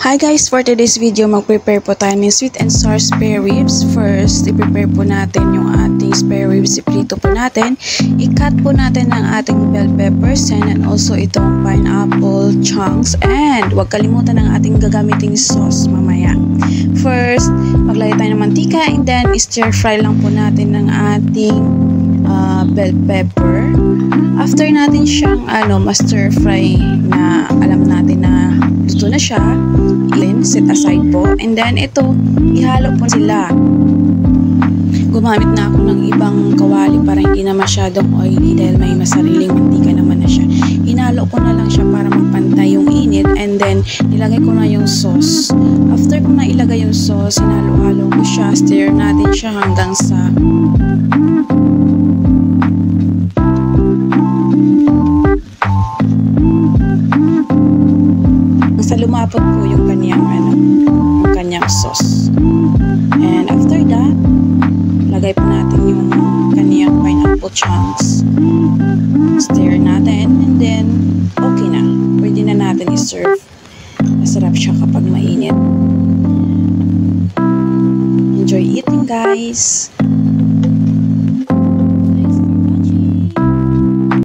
Hi guys, for today's video, mag-prepare po tayo ng sweet and sour spare ribs. First, i-prepare po natin yung ating spare ribs. I-prito po natin. I-cut po natin ang ating bell peppers and also itong pineapple chunks. And huwag kalimutan ang ating gagamiting sauce mamaya. First, maglagay tayo ng mantika and then stir fry lang po natin ng ating bell pepper. After natin siyang ma-stir fry na alam natin na luto na siya, set aside po. And then ito, ihalo po sila. Gumamit na ako ng ibang kawali para hindi na masyadong oily dahil may masariling mantika naman na siya. Hinalo ko na lang siya para magpantay yung init and then nilagay ko na yung sauce. After ko na ilagay yung sauce, hinalo-halo ko siya. Stir natin siya hanggang sa lumapot po yung kanyang sauce. And after that, lagay po natin yung kanyang pineapple chunks. Stir natin and then okay na. Pwede na natin i-serve. Masarap siya kapag mainit. Enjoy eating guys!